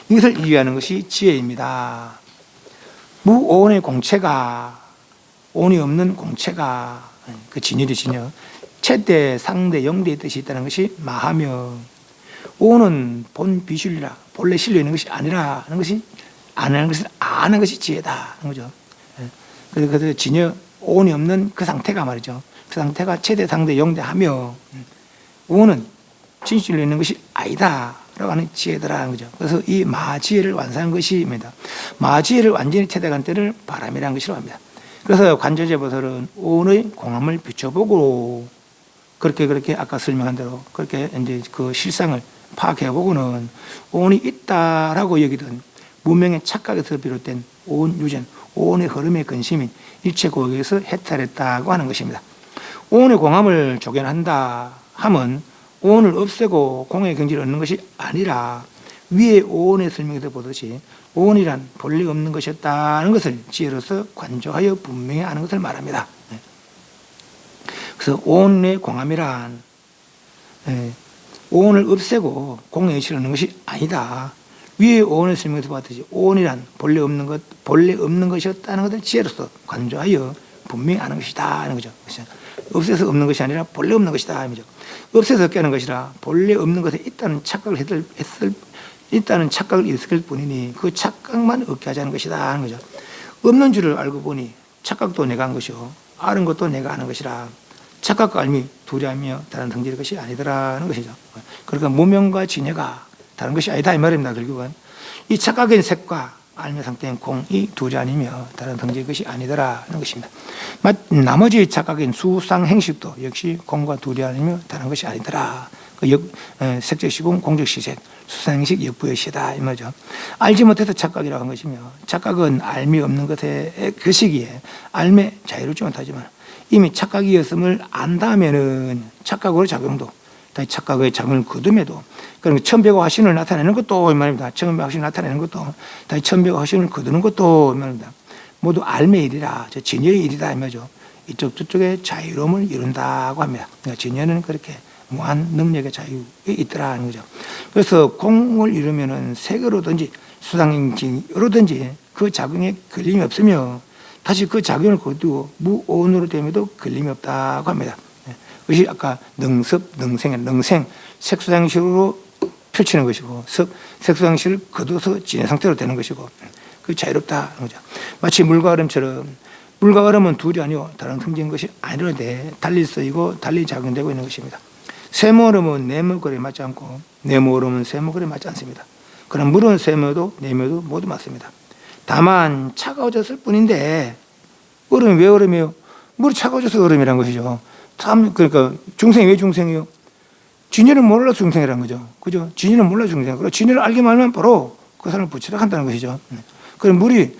Speaker 1: 이것을 이해하는 것이 지혜입니다. 무오온의 공체가, 온이 없는 공체가, 그 진열이 진열, 최대, 상대, 영대의 뜻이 있다는 것이 마하며, 오는 본 비실이라 본래 실려 있는 것이 아니라는 것이 아는 것이 지혜다 하는 거죠. 그래서 진여 오온이 없는 그 상태가 말이죠. 그 상태가 최대, 상대, 영대하며 오는 진실로 있는 것이 아니다라고 하는 지혜더라는 거죠. 그래서 이 마지혜를 완성한 것입니다. 마지혜를 완전히 체득한 때를 바람이라는 것이라고 합니다. 그래서 관저제보살은 오온의 공함을 비춰보고 그렇게 아까 설명한 대로 그렇게 이제 그 실상을 파악해보고는 오온이 있다라고 여기던 무명의 착각에서 비롯된 오온 유전, 오온의 흐름의 근심인 일체 고역에서 해탈했다고 하는 것입니다. 오온의 공함을 조견한다 함은 오온을 없애고 공의 경지를 얻는 것이 아니라 위에 오온의 설명에서 보듯이 오온이란 본래 없는 것이었다는 것을 지혜로서 관조하여 분명히 아는 것을 말합니다. 그래서 오온의 공함이란 오온을 없애고 공의 의식을 얻는 것이 아니다. 위에 오온의 설명에서 봤듯이 오온이란 본래 없는 것이었다는 것을 지혜로서 관조하여 분명히 아는 것이다 하는 거죠. 없애서 없는 것이 아니라 본래 없는 것이다 하는 거죠. 없애서 깨는 것이라 본래 없는 것에 있다는 착각을 있을 뿐이니 그 착각만 없게 하자는 것이다 하는 거죠. 없는 줄을 알고 보니 착각도 내가 한 것이요 아는 것도 내가 아는 것이라 착각과 알미 둘이 하며 다른 성질의 것이 아니더라는 것이죠. 그러니까 무명과 진여가 다른 것이 아니다 이 말입니다. 결국은 이 착각인 색과 알미 상태인 공이 둘이 아니며 다른 성질의 것이 아니더라는 것입니다. 나머지 착각인 수상 행식도 역시 공과 둘이 아니며 다른 것이 아니더라. 색적시공, 공적시색, 수상행식, 역부여시다 이 말이죠. 알지 못해서 착각이라고 한 것이며 착각은 알미 없는 것의 그 시기에 알매 자유롭지 못하지만 이미 착각이었음을 안다면은 착각으로 작용도 다시 착각의 작용을 거둠에도 그러니까 천백의 화신을 나타내는 것도 이 말입니다. 천백의 화신을 나타내는 것도 다시 천백의 화신을 거두는 것도 이 말입니다. 모두 알매의 일이라 진여의 일이다 이 말이죠. 이쪽 저쪽에 자유로움을 이룬다고 합니다. 그러니까 진여는 그렇게 무한 능력의 자유에 있더라는 거죠. 그래서 공을 이루면은 색으로든지 수상행징으로든지 그 작용에 걸림이 없으며 다시 그 작용을 거두고 무오온으로 됨에도 걸림이 없다고 합니다. 그것이 아까 능섭, 능생, 색수상식으로 펼치는 것이고 색수상식을 거둬서 진의 상태로 되는 것이고 그 자유롭다는 거죠. 마치 물과 얼음처럼 물과 얼음은 둘이 아니고 다른 성질인 것이 아니로되 달리 쓰이고 달리 작용되고 있는 것입니다. 세모 얼음은 네모 거리에 맞지 않고 네모 얼음은 세모 거리에 맞지 않습니다. 그럼 물은 세모도 네모도 모두 맞습니다. 다만 차가워졌을 뿐인데 얼음이 왜 얼음이에요? 물이 차가워져서 얼음이란 것이죠. 그러니까 중생이 왜 중생이에요? 진리를 몰라서 중생이라는 거죠. 그죠? 진리를 몰라서 중생. 그리고 진리를 알기만 하면 바로 그 사람을 부처라 한다는 것이죠. 그럼 물이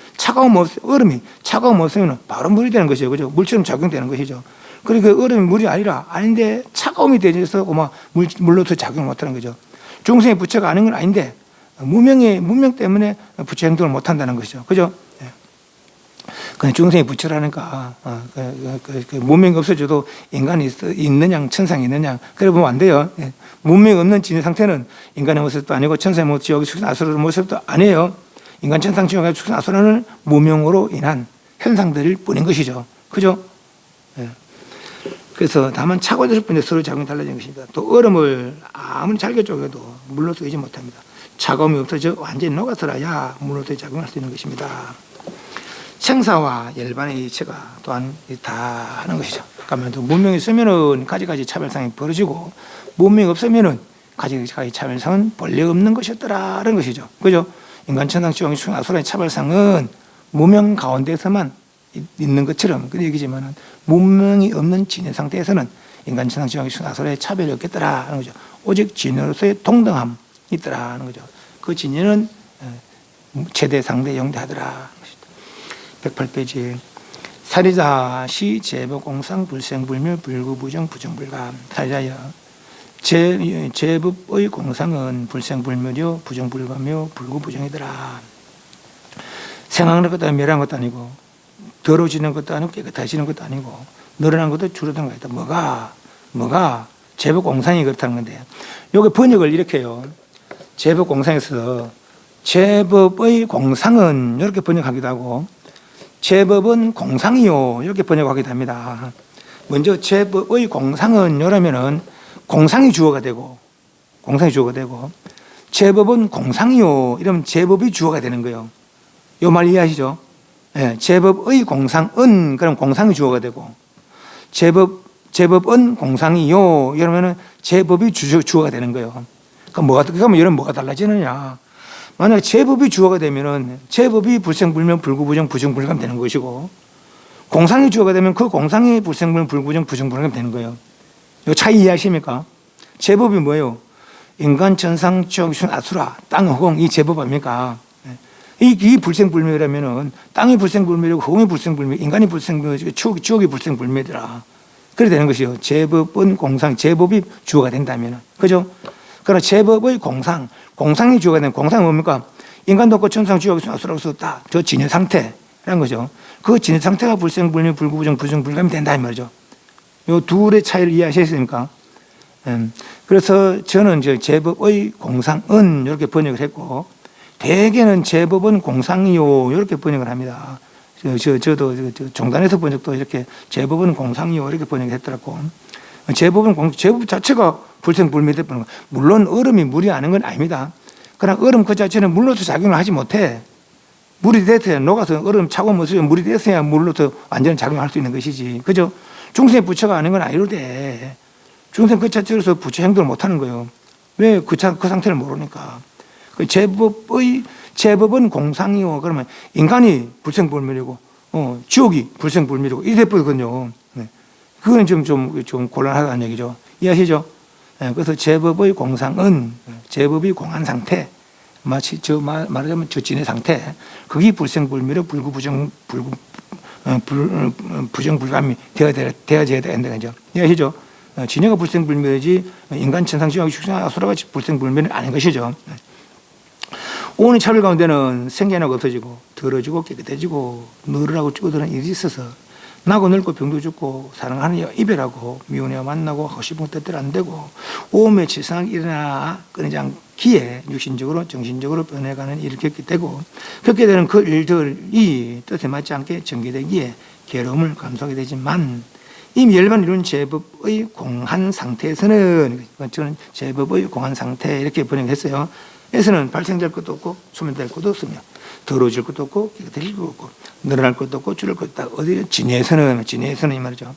Speaker 1: 얼음이 차가움 없으면 바로 물이 되는 것이죠. 그죠? 물처럼 작용되는 것이죠. 그러니까 얼음이 물이 아닌데 차가움이 되어서 물로서 작용을 못하는 거죠. 중생이 부처가 아닌 건 아닌데 무명 때문에 부처 행동을 못한다는 것이죠. 그죠? 근데 중생이 부처라니까 무명이 없어져도 인간이 있는 양 천상이 있는 양 그래 보면 안 돼요. 무명이 없는 진의 상태는 인간의 모습도 아니고 천상의 모습, 지옥의 축생 아수라의 모습도 아니에요. 인간 천상 지옥의 축생 아수라는 무명으로 인한 현상들일 뿐인 것이죠. 그죠? 예. 그래서 다만 차고될 뿐에 서로 작용이 달라진 것입니다. 또 얼음을 아무리 잘게 쪼개도 물로서 이지 못합니다. 차가움이 없어져 완전히 녹아들어야 물로서 작용할 수 있는 것입니다. 생사와 열반의 이체가 또한 다 하는 것이죠. 그러니까 문명이 있으면은 가지가지 차별상이 벌어지고 문명이 없으면은 가지가지 차별상은 본래 없는 것이었더라는 것이죠. 그죠? 인간 천상 지옥의 아수라의 차별상은 문명 가운데서만 있는 것처럼 그 얘기지만은 문명이 없는 진해 상태에서는 인간 천상 지옥의 아수라의 차별이 없겠더라는 거죠. 오직 진해로서의 동등함이 있더라는 거죠. 그 진해는 최대 상대 영대하더라. 108페이지 살이자 시 제법공상 불생불멸 불구부정 부정불감. 살이자여 제법의 공상은 불생불멸이요 부정불감이요 불구부정이더라. 생각하는 것도 아니고 멸한 것도 아니고 더러워지는 것도 아니고 깨끗해지는 것도 아니고 늘어난 것도 줄어드는 것도 뭐가 제법공상이 그렇다는 건데 여기 번역을 이렇게 해요. 제법공상에서 제법의 공상은 이렇게 번역하기도 하고 제법은 공상이요 이렇게 번역하기도 합니다. 먼저 제법의 공상은 이러면은 공상이 주어가 되고 제법은 공상이요 이러면 제법이 주어가 되는 거예요. 이 말 이해하시죠? 네, 제법의 공상은 그럼 공상이 주어가 되고 제법은 공상이요 이러면은 제법이 주어가 되는 거예요. 그러면 이런 뭐가 달라지느냐? 만약 제법이 주어가 되면은 제법이 불생불명 불구부정 부정불감 되는 것이고 공상이 주어가 되면 그 공상이 불생불명 불구부정 부정불감 되는 거예요. 이 차이 이해하십니까? 제법이 뭐예요? 인간 천상 지옥 아수라 땅 허공 이 제법 아닙니까? 이 불생불멸이라면은 땅이 불생불멸이고 허공이 불생불멸, 인간이 불생불멸이고 지옥이 불생불멸이라 그래 되는 것이요. 제법은 공상, 제법이 주어가 된다면은 그죠? 그러나 제법의 공상이 주어가 되는 공상이 뭡니까? 인간도 없고 천상 지옥에서 아수라고 썼다. 저 진해 상태라는 거죠. 그 진해 상태가 불생불멸, 불구부정, 부정불감이 된다 이 말이죠. 이 둘의 차이를 이해하셨습니까? 그래서 저는 제법의 공상은 이렇게 번역을 했고 대개는 제법은 공상이요 이렇게 번역을 합니다. 저도 종단에서 번역도 이렇게 제법은 공상이요 이렇게 번역을 했더라고. 제법 자체가 불생불멸될 뿐이고 물론 얼음이 물이 아닌 건 아닙니다. 그러나 얼음 그 자체는 물로서 작용을 하지 못해. 물이 돼서야 녹아서 얼음 차가운 모습에 물이 돼서야 물로서 완전히 작용할 수 있는 것이지. 그죠? 중생의 부처가 아닌 건 아니로돼. 중생 그 자체로서 부처 행동을 못하는 거예요. 왜 그 상태를 모르니까. 그 제법은 공상이요. 그러면 인간이 불생불멸이고, 지옥이 불생불멸이고 이래 버리거든요. 네. 그건 좀 곤란하다는 얘기죠. 이해하시죠? 네. 그래서 제법의 공상은 제법이 공한 상태, 마치 말하자면 저 진의 상태, 그게 불생불멸의 부정불감이 되어져야 된다는 거죠. 이해하시죠? 진해가 불생불멸이지 인간 천상지옥 아수라가 불생불멸은 아닌 것이죠. 오는 차별 가운데는 생겨나고 없어지고 더러지고 깨끗해지고 늘어나고 줄어드는 일이 있어서 나고 늙고 병도 죽고 사랑하는 이와 이별하고 미혼이와 만나고 하고 싶은 뜻대로 안 되고 오음에 치상이 일어나 끊이지 않기에 육신적으로 정신적으로 변해가는 일을 겪게 되는 그 일들이 뜻에 맞지 않게 전개되기에 괴로움을 감수하게 되지만 이미 열반 이룬 제법의 공한 상태에서는 저는 제법의 공한 상태 이렇게 번역했어요. 에서는 발생될 것도 없고 소멸될 것도 없으며 더러워질 것도 없고 깨끗해질 것도 없고 늘어날 것도 없고 줄을 것도 없다. 어디 진해에서는 이 말이죠.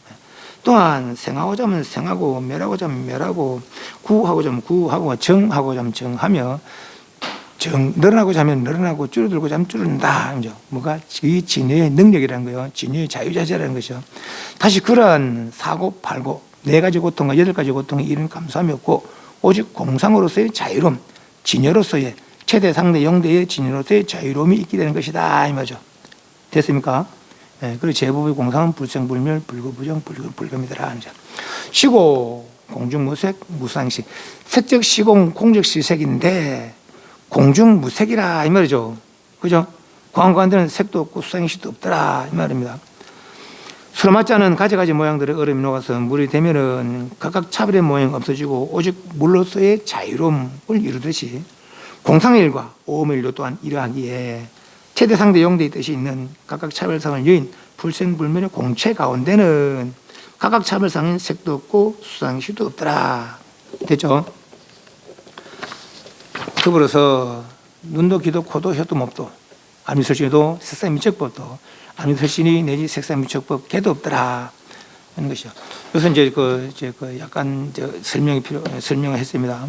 Speaker 1: 또한 생하고자 하면 생하고 멸하고자 하면 멸하고 구하고자 하면 구하고 정하고자 하면 정하며 늘어나고자 하면 늘어나고 줄어들고자 하면 줄어든다. 뭐가 이 진해의 능력이라는 거예요. 진해의 자유자재라는 것이죠. 다시 그러한 사고 팔고 4가지 고통과 8가지 고통의 이런 감수함이 없고 오직 공상으로서의 자유로움 진여로서의 최대 상대 영대의 진여로서의 자유로움이 있게 되는 것이다 이 말이죠. 됐습니까? 네, 그리고 제법의 공상은 불생불멸 불구부정 불금이더라. 시고 공중무색 무상식 색적 시공 공적 시색인데 공중무색이라 이 말이죠. 그죠? 공안관들은 색도 없고 수상식도 없더라 이 말입니다. 서로 맞지 않은 가지가지 모양들의 얼음이 녹아서 물이 되면은 각각 차별의 모양이 없어지고 오직 물로서의 자유로움을 이루듯이 공상의 일과 오음의 일도 또한 이러하기에 최대 상대 용대의 뜻이 있는 각각 차별상을 여인 불생불멸의 공체 가운데는 각각 차별상인 색도 없고 수상시도 없더라. 됐죠? 더불어서 눈도 귀도 코도 혀도 목도 아미설신도 색상미적법도 아미설신이 내지 색상미적법 개도 없더라 하는 것이죠. 그래서 이제 약간 설명을 했습니다.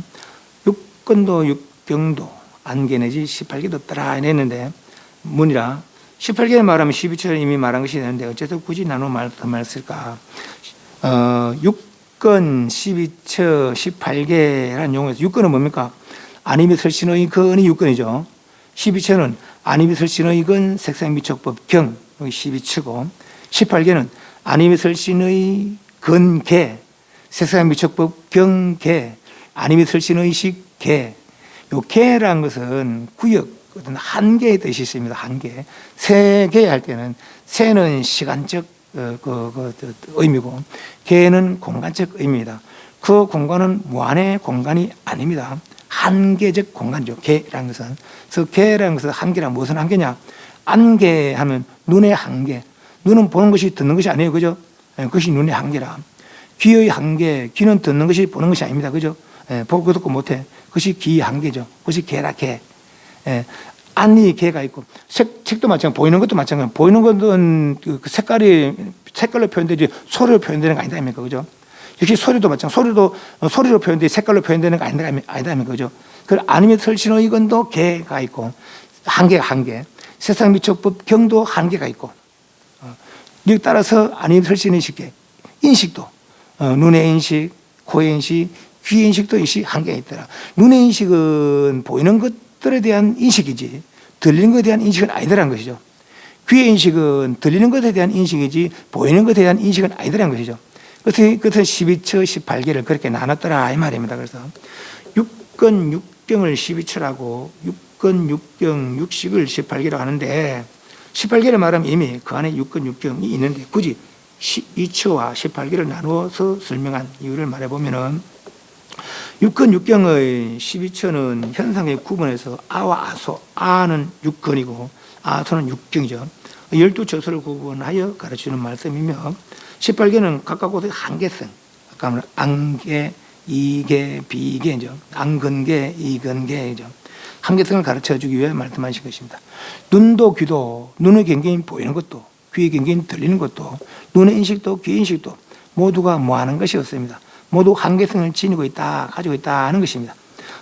Speaker 1: 육근도 육경도 안개 내지 18개도 없더라 했는데 문이라 18개를 말하면 12처를 이미 말한 것이 되는데 어째서 굳이 나눠 말했을까? 육근, 12처, 18개라는 용어에서 육근은 뭡니까? 아니미 설신의 근이 육근이죠. 12처는 아니미 설신의 근 색상미적법 경 여기 12처고 18개는 아니미 설신의 근개 색상미적법 경개 아니미 설신의 식개 요 개라는 것은 구역 어떤 한계의 뜻이 있습니다. 한계. 세개 할 때는 세는 시간적 의미고 개는 공간적 의미입니다. 그 공간은 무한의 공간이 아닙니다. 한계적 공간이죠. 개라는 것은. 그래서 개라는 것은 한계란 무슨 한계냐? 안개하면 눈의 한계. 눈은 보는 것이 듣는 것이 아니에요. 그죠? 그것이 눈의 한계라. 귀의 한계. 귀는 듣는 것이 보는 것이 아닙니다. 그죠? 보고 듣고 못해. 그것이 귀의 한계죠. 그것이 개라 개. 안이 개가 있고 색도 마찬가지 보이는 것도 마찬가지 보이는 것은 그 색깔로 표현되지 소리로 표현되는 거 아니다 아닙니까? 그죠? 역시 소리도 마찬가지 소리로 표현되지 색깔로 표현되는 거 아니다 아닙니까? 그죠? 그 아니면 설신의 근도 개가 있고 한계 세상 미적법 경도 한계가 있고 여기 따라서 아니면 설신의 식계 인식도 눈의 인식 코의 인식 귀의 인식도 한계가 있더라. 눈의 인식은 보이는 것들에 대한 인식이지 들리는 것에 대한 인식은 아니더라는 것이죠. 귀의 인식은 들리는 것에 대한 인식이지 보이는 것에 대한 인식은 아니더라는 것이죠. 그래서 12처 18개를 그렇게 나눴더라 이 말입니다. 그래서 육근 육경을 12처라고 육근 육경 육식을 18개라고 하는데 18개를 말하면 이미 그 안에 육근 육경이 있는데 굳이 2처와 18개를 나누어서 설명한 이유를 말해보면은 육근 육경의 12처는 현상의 구분에서 아와 아소, 아는 육근이고 아소는 육경이죠. 12처소를 구분하여 가르치는 말씀이며 18개는 각각 곳의 한계성, 아까 말한 안계, 이계, 비계죠. 안근계, 이근계죠. 한계성을 가르쳐주기 위해 말씀하신 것입니다. 눈도 귀도 눈의 경계인 보이는 것도 귀의 경계인 들리는 것도 눈의 인식도 귀의 인식도 모두가 뭐하는 것이 없습니다. 모두 한계성을 지니고 있다, 가지고 있다는 것입니다.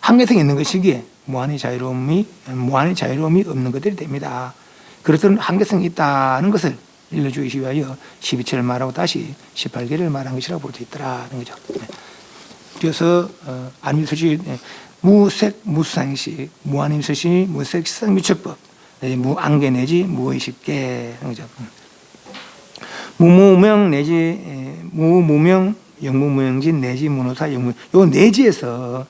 Speaker 1: 한계성이 있는 것이기에 무한의 자유로움이 없는 것들이 됩니다. 그렇던 한계성이 있다는 것을 일러주기 위하여 12처를 말하고 다시 18개를 말한 것이라고 볼 수 있더라는 거죠. 그래서 안미설시 무색 무상식 무한임설시 무색 시상미처법 무안개 내지 무의식계 거죠. 무무명 내지 무무명 영무무명진 내지 문호사 영무 요 내지에서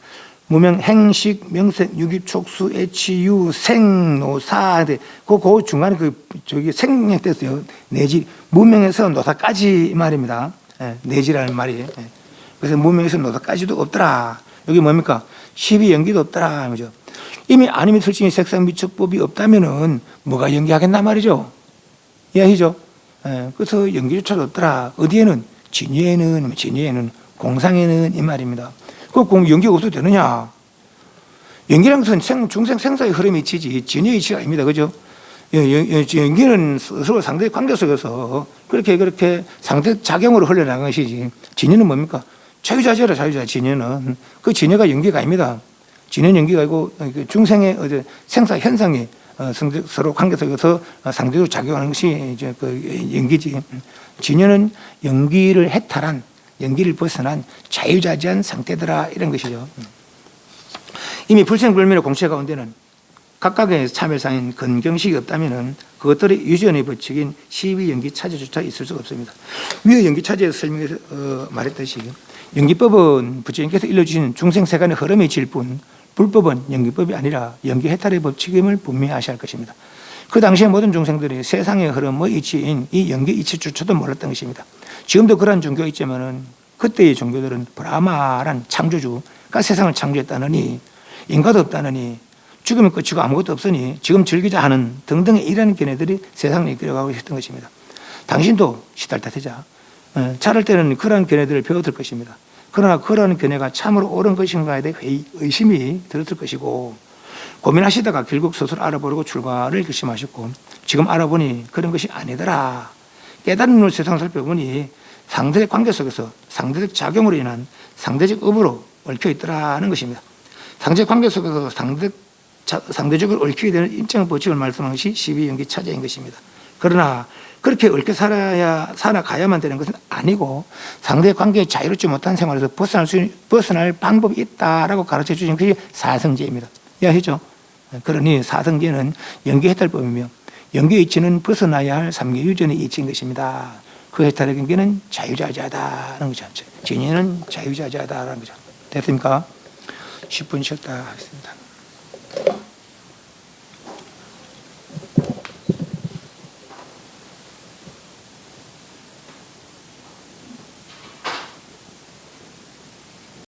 Speaker 1: 무명 행식 명색 유기 촉수 애치 유 생노사 그 중간에 저기 생략 됐어요. 내지 무명에서 노사까지 말입니다. 내지라는 말이. 그래서 무명에서 노사까지도 없더라. 여기 뭡니까? 12연기도 없더라. 그죠? 이미 아니면 설정의 색상미처법이 없다면은 뭐가 연기하겠나 말이죠. 이해하시죠? 그래서 연기조차도 없더라. 어디에는 진유에는 공상에는 이 말입니다. 그 연기가 없어도 되느냐? 연기라는 것은 중생 생사의 흐름이 이치지 진유의 이치가 아닙니다. 그죠? 연기는 서로 상대의 관계 속에서 그렇게 상대 작용으로 흘러나간 것이지 진유는 뭡니까? 자유자재라 자유자재 진유는 그 진유가 연기가 아닙니다. 진유는 연기가 아니고 중생의 생사 현상이 서로 관계 속에서 상대적으로 작용하는 것이 이제 그 연기지. 진유는 연기를 해탈한, 연기를 벗어난 자유자재한 상태더라 이런 것이죠. 이미 불생불멸의 공체 가운데는 각각의 차별상인 근경식이 없다면은 그것들의 유전의 법칙인 12연기 차제조차 있을 수가 없습니다. 위의 연기 차제에서 설명해서 말했듯이 연기법은 부처님께서 일러주신 중생세간의 흐름이 질 뿐 불법은 연기법이 아니라 연기 해탈의 법칙임을 분명히 아셔야 할 것입니다. 그 당시에 모든 중생들이 세상의 흐름의 이치인 이 연기 이치조차도 몰랐던 것입니다. 지금도 그러한 종교가 있지만은 그때의 종교들은 브라마란 창조주가 세상을 창조했다느니 인가도 없다느니 죽으면 끝이고 아무것도 없으니 지금 즐기자 하는 등등의 이런 견해들이 세상을 이끌어가고 있었던 것입니다. 당신도 시달타되자. 자랄 때는 그러한 견해들을 배웠을 것입니다. 그러나 그러한 견해가 참으로 옳은 것인가에 대해 의심이 들었을 것이고 고민하시다가 결국 스스로 알아보려고 출가를 결심하셨고 지금 알아보니 그런 것이 아니더라. 깨달은 눈으로 세상을 살펴보니 상대적 관계 속에서 상대적 작용으로 인한 상대적 업으로 얽혀 있더라는 것입니다. 상대적 관계 속에서 상대적으로 얽히게 되는 인적 법칙을 말씀한 것이 12연기 차제인 것입니다. 그러나 그렇게 얽혀 살아가야만 되는 것은 아니고 상대의 관계에 자유롭지 못한 생활에서 벗어날 방법이 있다라고 가르쳐 주신 것이 사성제입니다. 이해하시죠? 그러니 사성제는 연계해탈법이며 연계의 이치는 벗어나야 할 삼계 유전의 이치인 것입니다. 그 해탈의 경계는 자유자재하다는 거죠. 진리는 자유자재하다는 거죠. 됐습니까? 10분 쉬었다 하겠습니다.